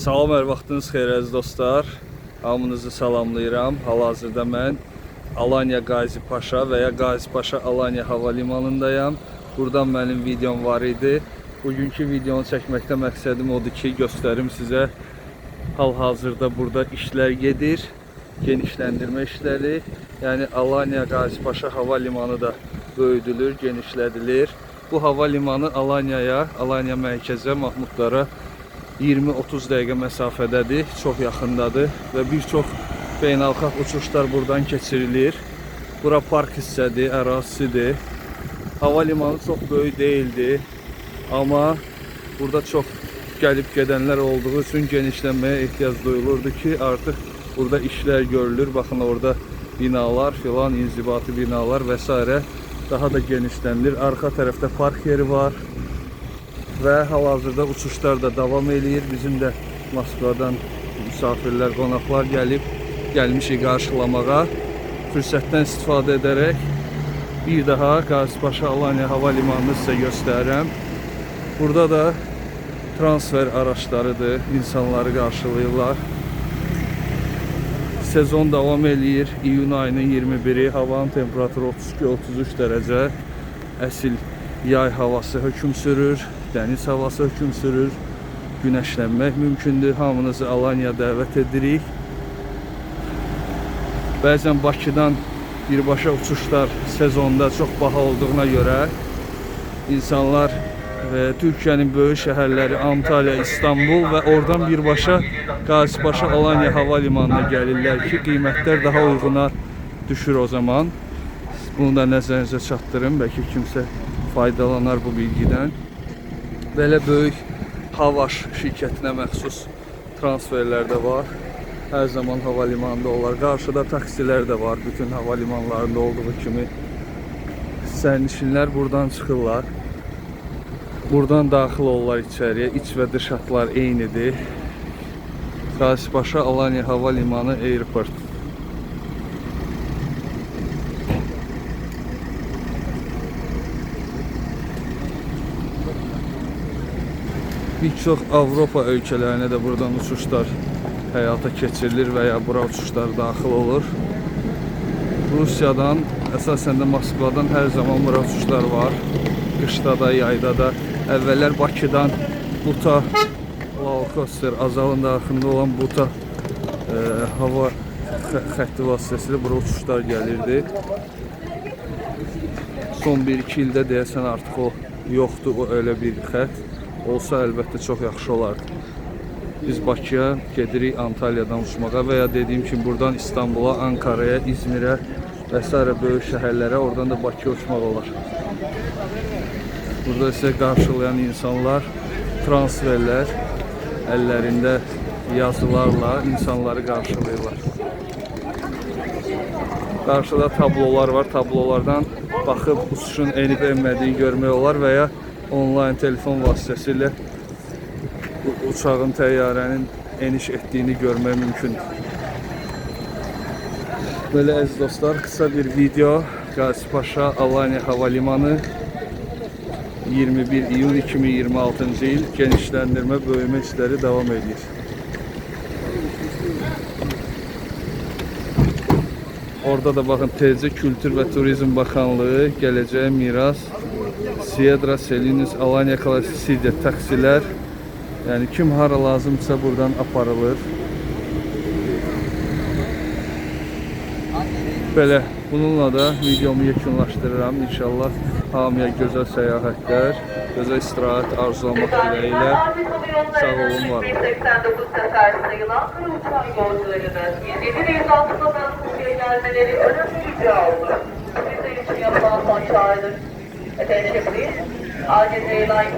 Salam, hər vaxtınız xeyir əziz dostlar. Hamınızı salamlayıram. Hal-hazırda mən Alanya Gazi Paşa və ya Gazi Paşa Alanya hava limanındayım. Buradan mənim videom var idi. Bugünkü videonu çəkməkdə məqsədim odur ki, göstərim sizə hal-hazırda burada işlər gedir. Genişləndirmə işləri. Yəni Alanya Gazi Paşa hava limanı da böyüdülür, genişlədilir. Bu hava limanı Alanya mərkəzə, Mahmudlara 20-30 dəqiqə məsafədədir, çox yaxındadır və bir çox beynəlxalq uçuşlar buradan keçirilir. Bura park hissədir, ərazisidir. Hava limanı çox böyük değildi, amma burada çox gəlib gedənlər olduğu üçün genişlənməyə ehtiyac duyulurdu ki, artıq burada işlər görülür. Baxın, orada binalar filan, inzibati binalar və s. daha da genişlənilir. Arxa tərəfdə park yeri var. Və hal-hazırda uçuşlar da davam edir. Bizim də Moskvadan misafirlər, qonaqlar gəlmişik qarşılamağa. Fürsətdən istifadə edərək bir daha Gazi Paşa Alanya hava limanını sizə göstərirəm. Burada da transfer araçlarıdır, insanları qarşılayırlar. Sezon davam edir. İyun ayının 21-i, havanın temperaturu 32-33 dərəcə. Əsil yay havası hökm sürür, dəniz havası hökm sürür. Güneşlənmək mümkündür. Hamınızı Alanya dəvət edirik. Bəzən Bakıdan birbaşa uçuşlar sezonda çox baha olduğuna görə insanlar Türkiyənin böyük şəhərləri Antalya, İstanbul və oradan birbaşa Gazi Paşa Alanya hava limanına gəlirlər ki, qiymətlər daha uyguna düşür o zaman. Bunu da nəzərinizə çatdırın, bəlkə kimsə faydalanar bu bilgiden. Belə böyük Havaş şirkətinə məxsus transferlər də var. Hər zaman hava limanında olar. Qarşıda taksilər də var, bütün hava limanlarında olduğu kimi. Sərnişinlər buradan çıxırlar. Buradan daxil olurlar içəriyə. İç və dış hatlar eynidir. Gazi Paşa Alanya hava limanı airport. Bir çox Avropa ölkələrinə də buradan uçuşlar həyata keçirilir və ya bura uçuşlar daxil olur. Rusiyadan, əsasən də Moskvadan hər zaman bura uçuşlar var. Qışda da, yayda da. Əvvəllər Bakıdan Buta, Lalkoster, Azalın daxilində olan Buta hava xətti vasitəsilə bura uçuşlar gəlirdi. Son 1-2 ildə deyəsən artıq o yoxdur, o öyle bir xətt. Olsa əlbəttə çox yaxşı olardı. Biz Bakıya gedirik Antalyadan uçmağa və ya dediyim kimi buradan İstanbula, Ankara'ya, İzmirə və s. böyük şəhərlərə, oradan da Bakıya uçmaq olar. Burada isə qarşılayan insanlar, transferlər əllərində yazılarla insanları qarşılayırlar. Qarşıda tablolar var, tablolardan baxıb uçuşun enib-enmədiyini görmək olar və ya online telefon vasitəsilə uçağın, təyyarənin eniş etdiyini görmək mümkündür. Böyle əziz dostlar, kısa bir video. Gazi Paşa Alanya hava limanı 21 iyun 2026 il genişləndirmə, böyümə işləri devam edir. Orada da bakın, TC Kültür ve Turizm Bakanlığı, Gələcəyə Miras, Siedra, Selinus, Alanya Klasisidia taksiler. Yani kim hara lazımsa buradan aparılır. Böyle bununla da videomu yekunlaşdırıram. İnşallah hamıya gözəl səyahətlər, gözəl istirahət arzulamaq diləyilə. Sağ olun, var olun. 89 sefer sayılan kara uçağın yolcularının 27 ve 106'dan Türkiye'ye gelmeleri önemli rica oldu. Bizler için yapılan son çağrıdır. Attention please. Alanya Airlines